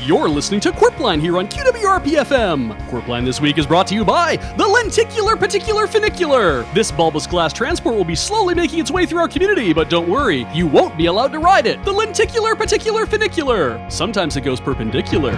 You're listening to Qwerpline here on QWRP FM. Qwerpline this week is brought to you by the Lenticular Particular Funicular. This bulbous glass transport will be slowly making its way through our community, but don't worry, you won't be allowed to ride it. The Lenticular Particular Funicular. Sometimes it goes perpendicular.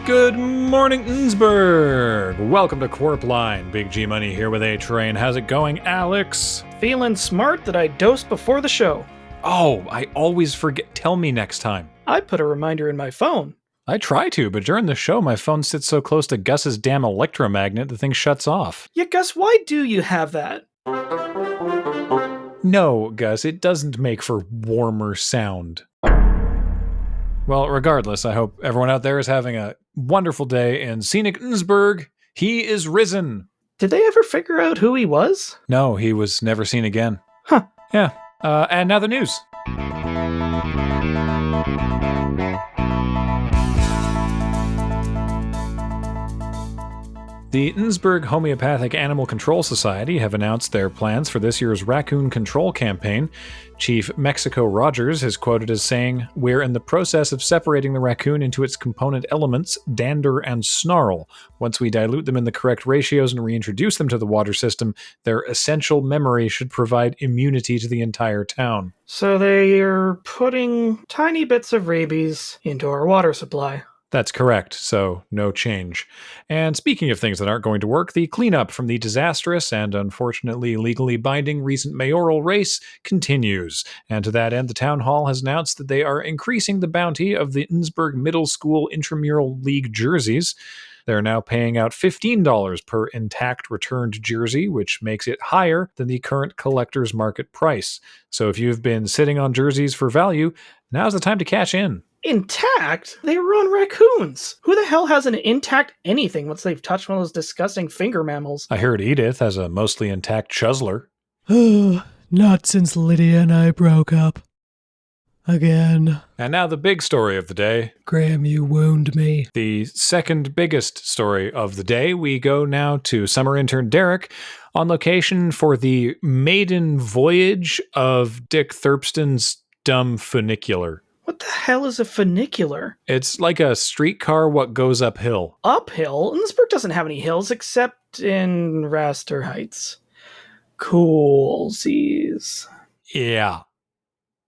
Good morning, Innsbruck! Welcome to Qwerpline. Big G Money here with A-Train. How's it going, Alex? Feeling smart that I dosed before the show. Oh, I always forget. Tell me next time. I put a reminder in my phone. I try to, but during the show, my phone sits so close to Gus's damn electromagnet, the thing shuts off. Yeah, Gus, why do you have that? No, Gus, it doesn't make for warmer sound. Well, regardless, I hope everyone out there is having a wonderful day in scenic Innsbruck. He is risen. Did they ever figure out who he was? No, he was never seen again. Huh. Yeah. And now the news. The Innsbruck Homeopathic Animal Control Society have announced their plans for this year's raccoon control campaign. Chief Mexico Rogers is quoted as saying, "We're in the process of separating the raccoon into its component elements, dander and snarl. Once we dilute them in the correct ratios and reintroduce them to the water system, their essential memory should provide immunity to the entire town." So they are putting tiny bits of rabies into our water supply. That's correct, so no change. And speaking of things that aren't going to work, the cleanup from the disastrous and unfortunately legally binding recent mayoral race continues. And to that end, the town hall has announced that they are increasing the bounty of the Innsbruck Middle School Intramural League jerseys. They're now paying out $15 per intact returned jersey, which makes it higher than the current collector's market price. So if you've been sitting on jerseys for value, now's the time to cash in. Intact? They were on raccoons. Who the hell has an intact anything once they've touched one of those disgusting finger mammals? I heard Edith has a mostly intact Chuzzler. Not since Lydia and I broke up. Again. And now the big story of the day. Graham, you wound me. The second biggest story of the day. We go now to summer intern Derek on location for the maiden voyage of Dick Therpston's dumb funicular. What the hell is a funicular? It's like a streetcar what goes uphill. Uphill? Innsbruck doesn't have any hills except in Raster Heights. Coolsies. Yeah.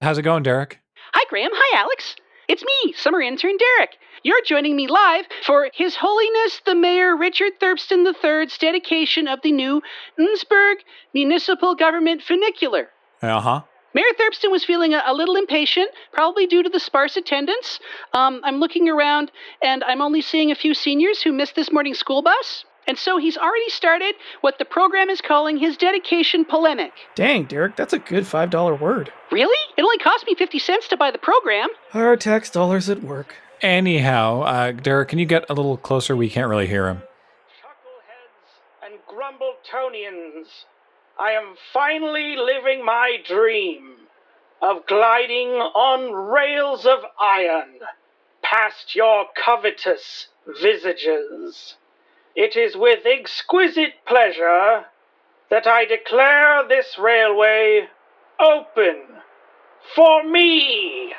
How's it going, Derek? Hi, Graham. Hi, Alex. It's me, summer intern Derek. You're joining me live for His Holiness the Mayor Richard Therpston III's dedication of the new Innsbruck Municipal Government Funicular. Uh-huh. Mayor Therpston was feeling a little impatient, probably due to the sparse attendance. I'm looking around, and I'm only seeing a few seniors who missed this morning's school bus. And so he's already started what the program is calling his dedication polemic. Dang, Derek, that's a good $5 word. Really? It only cost me 50 cents to buy the program. Our tax dollars at work. Anyhow, Derek, can you get a little closer? We can't really hear him. Chuckleheads and Grumbletonians, I am finally living my dream of gliding on rails of iron past your covetous visages. It is with exquisite pleasure that I declare this railway open for me.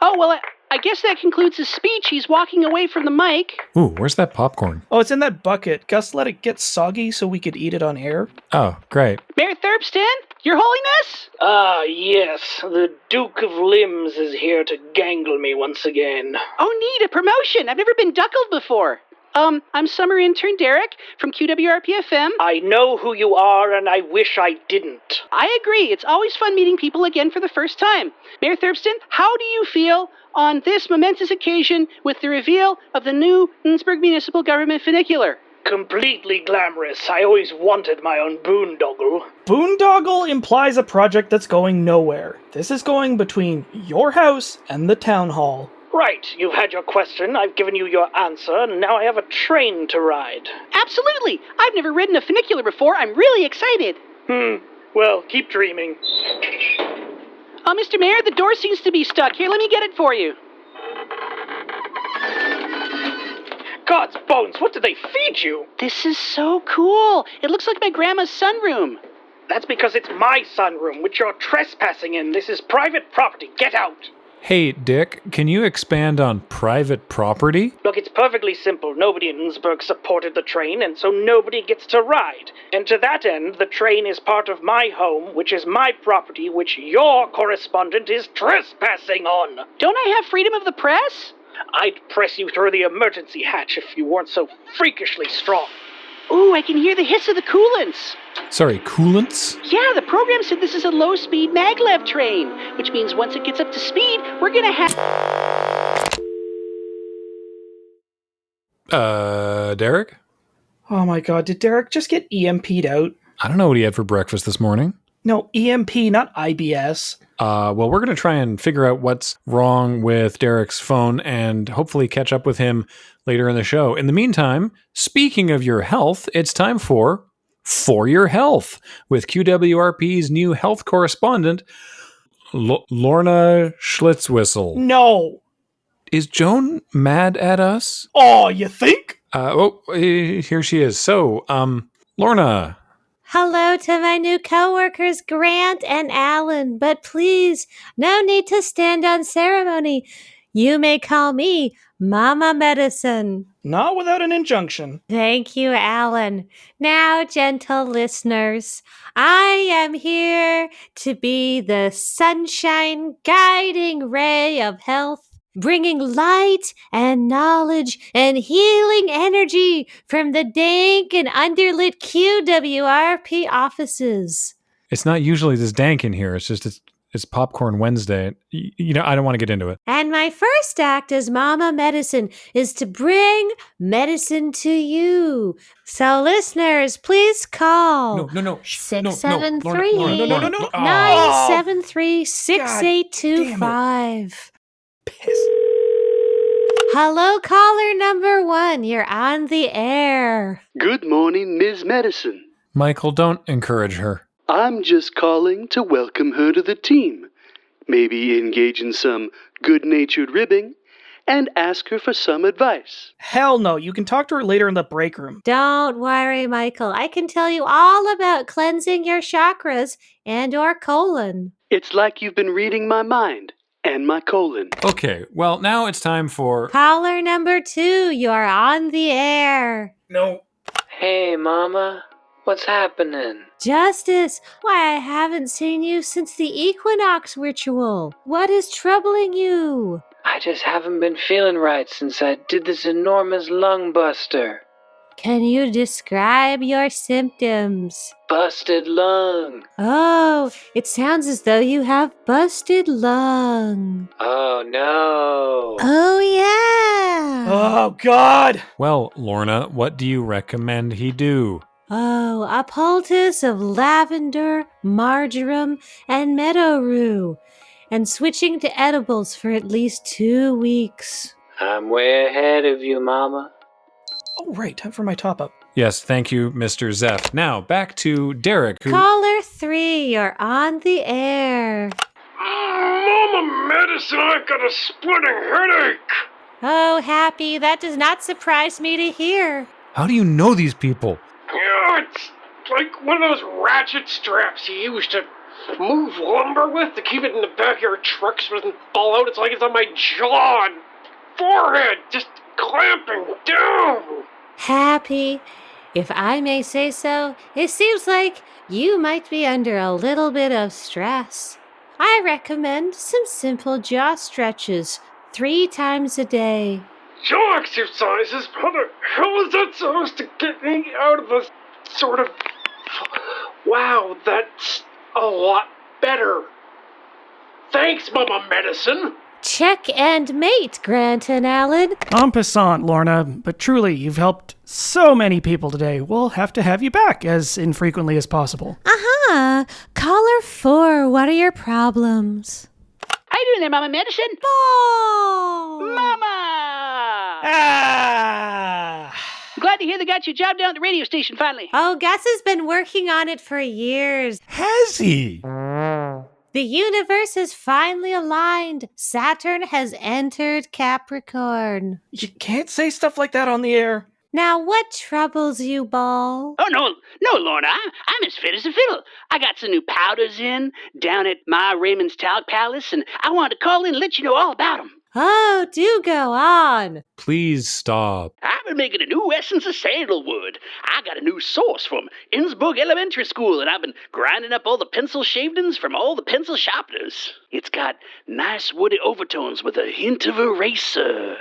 Oh, well, I guess that concludes his speech. He's walking away from the mic. Ooh, where's that popcorn? Oh, it's in that bucket. Gus let it get soggy so we could eat it on air. Oh, great. Mayor Therpston, Your Holiness? Ah, yes, the Duke of Limbs is here to gangle me once again. Oh, neat, a promotion. I've never been duckled before. I'm summer intern Derek from QWRP FM. I know who you are, and I wish I didn't. I agree. It's always fun meeting people again for the first time. Mayor Therpston, how do you feel on this momentous occasion with the reveal of the new Innsbruck Municipal Government Funicular? Completely glamorous. I always wanted my own boondoggle. Boondoggle implies a project that's going nowhere. This is going between your house and the town hall. Right, you've had your question, I've given you your answer, and now I have a train to ride. Absolutely! I've never ridden a funicular before. I'm really excited. Well, keep dreaming. Oh, Mr. Mayor, the door seems to be stuck. Here, let me get it for you. God's bones, what did they feed you? This is so cool. It looks like my grandma's sunroom. That's because it's my sunroom, which you're trespassing in. This is private property. Get out. Hey, Dick, can you expand on private property? Look, it's perfectly simple. Nobody in Innsbruck supported the train, and so nobody gets to ride. And to that end, the train is part of my home, which is my property, which your correspondent is trespassing on. Don't I have freedom of the press? I'd press you through the emergency hatch if you weren't so freakishly strong. Ooh, I can hear the hiss of the coolants. Sorry, coolants? Yeah, the program said this is a low-speed maglev train, which means once it gets up to speed, we're gonna have... Derek? Oh my god, did Derek just get EMP'd out? I don't know what he had for breakfast this morning. No, EMP, not IBS. Well, we're going to try and figure out what's wrong with Derek's phone and hopefully catch up with him later in the show. In the meantime, speaking of your health, it's time for Your Health with QWRP's new health correspondent, Lorna Schlitzwhistle. No. Is Joan mad at us? Oh, you think? Here she is. So, Lorna. Hello to my new coworkers, Grant and Alan, but please, no need to stand on ceremony. You may call me Mama Medicine. Not without an injunction. Thank you, Alan. Now, gentle listeners, I am here to be the sunshine guiding ray of health, bringing light and knowledge and healing energy from the dank and underlit QWRP offices. It's not usually this dank in here. It's just it's Popcorn Wednesday. I don't want to get into it. And my first act as Mama Medicine is to bring medicine to you. So listeners, please call. No. 673-973-6825. Hello, caller number 1. You're on the air. Good morning, Ms. Medicine. Michael, don't encourage her. I'm just calling to welcome her to the team. Maybe engage in some good-natured ribbing and ask her for some advice. Hell no, you can talk to her later in the break room. Don't worry, Michael. I can tell you all about cleansing your chakras and or colon. It's like you've been reading my mind and my colon. Okay, well, now it's time for... Caller number 2, you're on the air. No. Hey, Mama. What's happening? Justice, why I haven't seen you since the equinox ritual. What is troubling you? I just haven't been feeling right since I did this enormous lung buster. Can you describe your symptoms? Busted lung. Oh, it sounds as though you have busted lung. Oh, no. Oh, yeah. Oh, God. Well, Lorna, what do you recommend he do? Oh, a poultice of lavender, marjoram, and meadow rue, and switching to edibles for at least 2 weeks. I'm way ahead of you, Mama. Oh, right, time for my top-up. Yes, thank you, Mr. Zeff. Now, back to Derek, who... Caller 3, you're on the air. Mama Medicine, I've got a splitting headache. Oh, Happy, that does not surprise me to hear. How do you know these people? Yeah, it's like one of those ratchet straps you use to move lumber with to keep it in the back of your truck so it doesn't fall out. It's like it's on my jaw and forehead, just clamping down. Happy, if I may say so, it seems like you might be under a little bit of stress. I recommend some simple jaw stretches 3 times a day. Jaw exercises? How the hell is that supposed to get me out of this sort of... Wow, that's a lot better. Thanks, Mama Medicine. Check and mate, Grant and Alan. En passant, Lorna, but truly, you've helped so many people today. We'll have to have you back as infrequently as possible. Uh-huh. Caller 4, what are your problems? How you doing there, Mama Medicine? Oh! Mama! Ah! Glad to hear they got your job down at the radio station finally. Oh, Gus has been working on it for years. Has he? The universe is finally aligned. Saturn has entered Capricorn. You can't say stuff like that on the air. Now what troubles you, Ball? Oh, no, Lorna, I'm as fit as a fiddle. I got some new powders in down at my Raymond's Talc Palace, and I wanted to call in and let you know all about them. Oh, do go on. Please stop. I've been making a new essence of sandalwood. I got a new sauce from Innsbruck Elementary School, and I've been grinding up all the pencil shavings from all the pencil sharpeners. It's got nice woody overtones with a hint of eraser.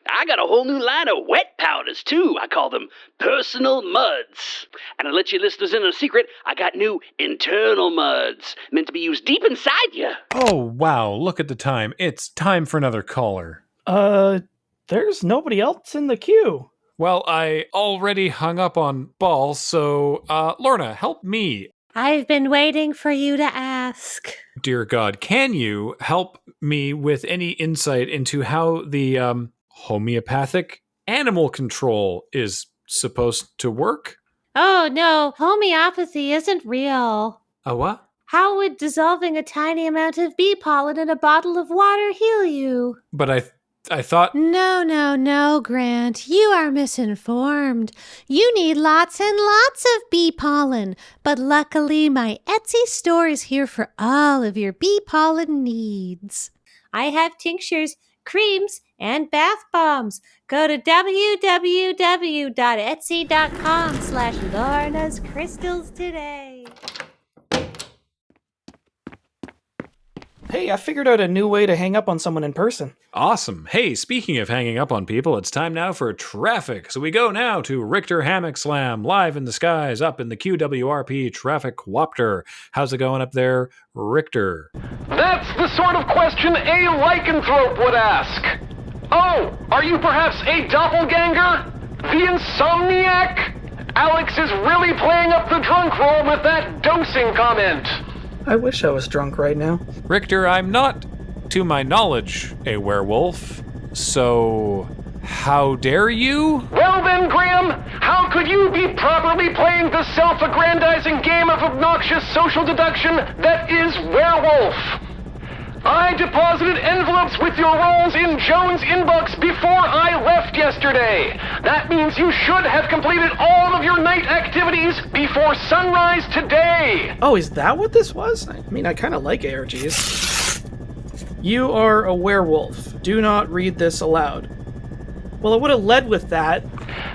I got a whole new line of wet powders, too. I call them personal muds. And I'll let you listeners in on a secret. I got new internal muds, meant to be used deep inside you. Oh, wow. Look at the time. It's time for another caller. There's nobody else in the queue. Well, I already hung up on Ball, so, Lorna, help me. I've been waiting for you to ask. Dear God, can you help me with any insight into how the, homeopathic animal control is supposed to work? Oh, no, homeopathy isn't real. A what? How would dissolving a tiny amount of bee pollen in a bottle of water heal you? But I thought... No, Grant. You are misinformed. You need lots and lots of bee pollen. But luckily, my Etsy store is here for all of your bee pollen needs. I have tinctures, creams, and bath bombs. Go to www.etsy.com/Lorna's Crystals today. Hey, I figured out a new way to hang up on someone in person. Awesome. Hey, speaking of hanging up on people, it's time now for traffic. So we go now to Richter Hammock Slam, live in the skies, up in the QWRP Traffic Wopter. How's it going up there, Richter? That's the sort of question a lycanthrope would ask. Oh, are you perhaps a doppelganger? The insomniac? Alex is really playing up the drunk role with that dosing comment. I wish I was drunk right now. Richter, I'm not, to my knowledge, a werewolf. So, how dare you? Well then, Graham, how could you be properly playing the self-aggrandizing game of obnoxious social deduction that is werewolf? I deposited envelopes with your roles in Joan's inbox before I left yesterday. That means you should have completed all of your night activities before sunrise today. Oh, is that what this was? I mean, I kind of like ARGs. You are a werewolf. Do not read this aloud. Well, I would have led with that.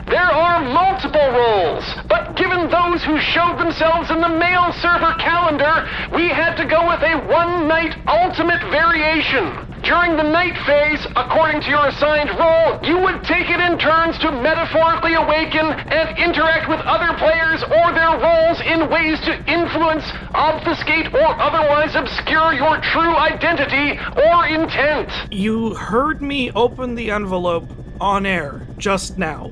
There are multiple roles, but given those who showed themselves in the mail server calendar, we had to go with a one-night ultimate variation. During the night phase, according to your assigned role, you would take it in turns to metaphorically awaken and interact with other players or their roles in ways to influence, obfuscate, or otherwise obscure your true identity or intent. You heard me open the envelope on air just now.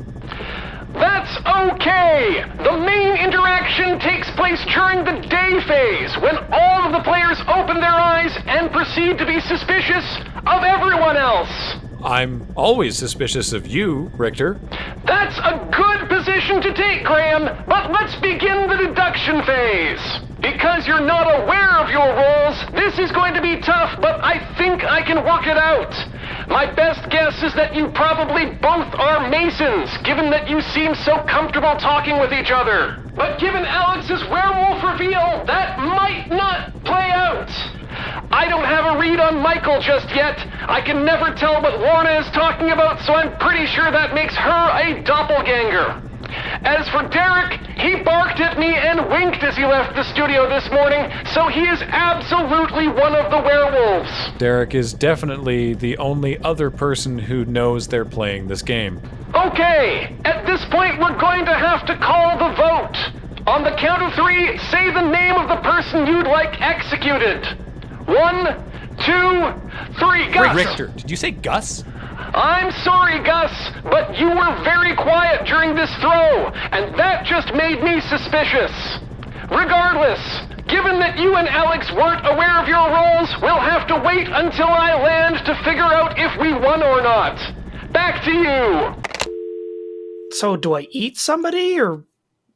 That's okay! The main interaction takes place during the day phase, when all of the players open their eyes and proceed to be suspicious of everyone else. I'm always suspicious of you, Richter. That's a good position to take, Graham, but let's begin the deduction phase. Because you're not aware of your roles, this is going to be tough, but I think I can work it out. My best guess is that you probably both are Masons, given that you seem so comfortable talking with each other. But given Alex's werewolf reveal, that might not play out. I don't have a read on Michael just yet. I can never tell what Lorna is talking about, so I'm pretty sure that makes her a doppelganger. As for Derek, he barked at me and winked as he left the studio this morning, so he is absolutely one of the werewolves. Derek is definitely the only other person who knows they're playing this game. Okay, at this point we're going to have to call the vote. On the count of 3, say the name of the person you'd like executed. 1, 2, 3, Gus! Richter, did you say Gus? I'm sorry, Gus, but you were very quiet during this throw, and that just made me suspicious. Regardless, given that you and Alex weren't aware of your roles, we'll have to wait until I land to figure out if we won or not. Back to you. So, do I eat somebody, or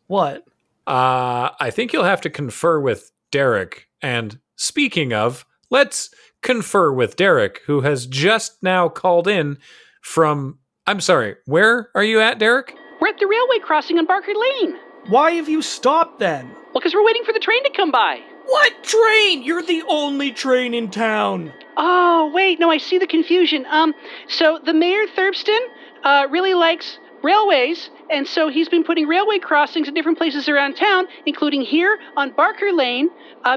what? I think you'll have to confer with Derek and speaking of, let's confer with Derek, who has just now called in from... I'm sorry, where are you at, Derek? We're at the railway crossing on Barker Lane. Why have you stopped then? Well, because we're waiting for the train to come by. What train? You're the only train in town. Oh, wait, no, I see the confusion. So the mayor, Therpston, really likes railways, and so he's been putting railway crossings in different places around town, including here on Barker Lane,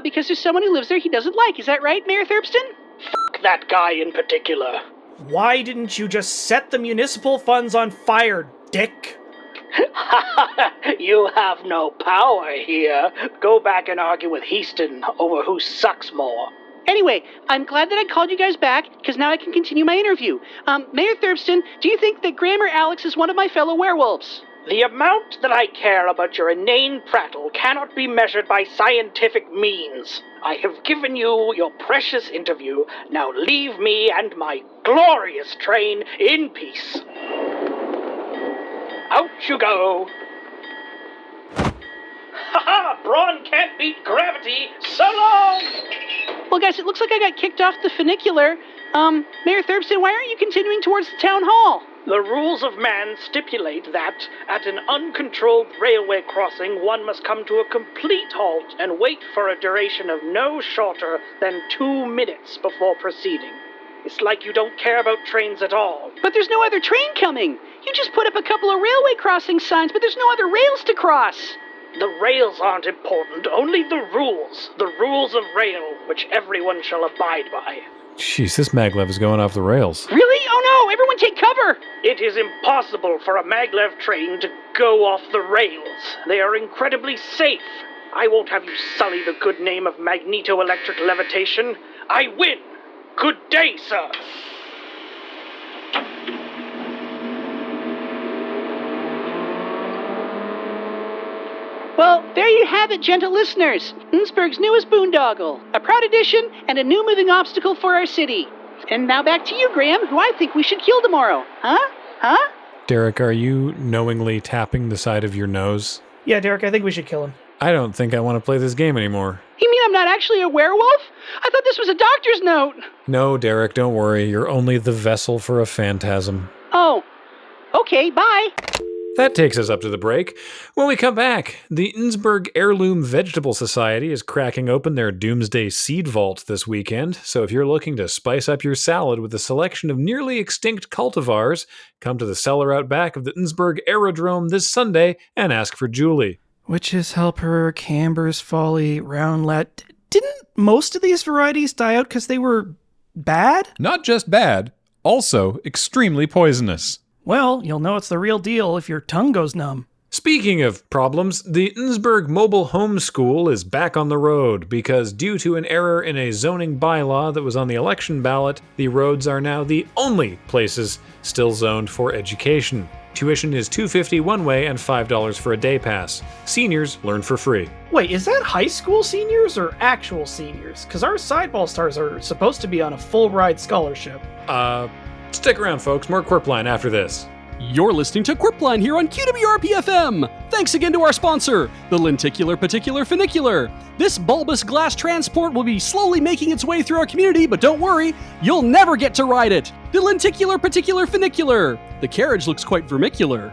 because there's someone who lives there he doesn't like. Is that right, Mayor Therpston? F*** that guy in particular. Why didn't you just set the municipal funds on fire, dick? You have no power here. Go back and argue with Heaston over who sucks more. Anyway, I'm glad that I called you guys back, because now I can continue my interview. Mayor Therpston, do you think that Graham or Alex is one of my fellow werewolves? The amount that I care about your inane prattle cannot be measured by scientific means. I have given you your precious interview. Now leave me and my glorious train in peace. Out you go. Ha-ha! Brawn can't beat gravity. So long! Well, guys, it looks like I got kicked off the funicular. Mayor Therpston, why aren't you continuing towards the town hall? The rules of man stipulate that, at an uncontrolled railway crossing, one must come to a complete halt and wait for a duration of no shorter than 2 minutes before proceeding. It's like you don't care about trains at all. But there's no other train coming. You just put up a couple of railway crossing signs, but there's no other rails to cross. The rails aren't important, only the rules. The rules of rail, which everyone shall abide by. Jeez, this maglev is going off the rails. Really? Oh no, everyone take cover! It is impossible for a maglev train to go off the rails. They are incredibly safe. I won't have you sully the good name of magneto-electric levitation. I win! Good day, sir! Well, there you have it, gentle listeners. Innsbruck's newest boondoggle, a proud addition and a new moving obstacle for our city. And now back to you, Graham, who I think we should kill tomorrow. Huh? Derek, are you knowingly tapping the side of your nose? Yeah, Derek, I think we should kill him. I don't think I want to play this game anymore. You mean I'm not actually a werewolf? I thought this was a doctor's note. No, Derek, don't worry. You're only the vessel for a phantasm. Oh, okay, bye. That takes us up to the break. When we come back, the Innsbruck Heirloom Vegetable Society is cracking open their Doomsday Seed Vault this weekend, so if you're looking to spice up your salad with a selection of nearly extinct cultivars, come to the cellar out back of the Innsbruck Aerodrome this Sunday and ask for Julie. Witch's Helper, Camber's Folly, Roundlet. Didn't most of these varieties die out because they were bad? Not just bad, also extremely poisonous. Well, you'll know it's the real deal if your tongue goes numb. Speaking of problems, the Innsbruck Mobile Home School is back on the road because due to an error in a zoning bylaw that was on the election ballot, the roads are now the only places still zoned for education. Tuition is $2.50 one way and $5 for a day pass. Seniors learn for free. Wait, is that high school seniors or actual seniors? Because our sideball stars are supposed to be on a full ride scholarship. Stick around, folks. More Qwerpline after this. You're listening to Qwerpline here on QWRP FM. Thanks again to our sponsor, the Lenticular Particular Funicular. This bulbous glass transport will be slowly making its way through our community, but don't worry, you'll never get to ride it. The Lenticular Particular Funicular. The carriage looks quite vermicular.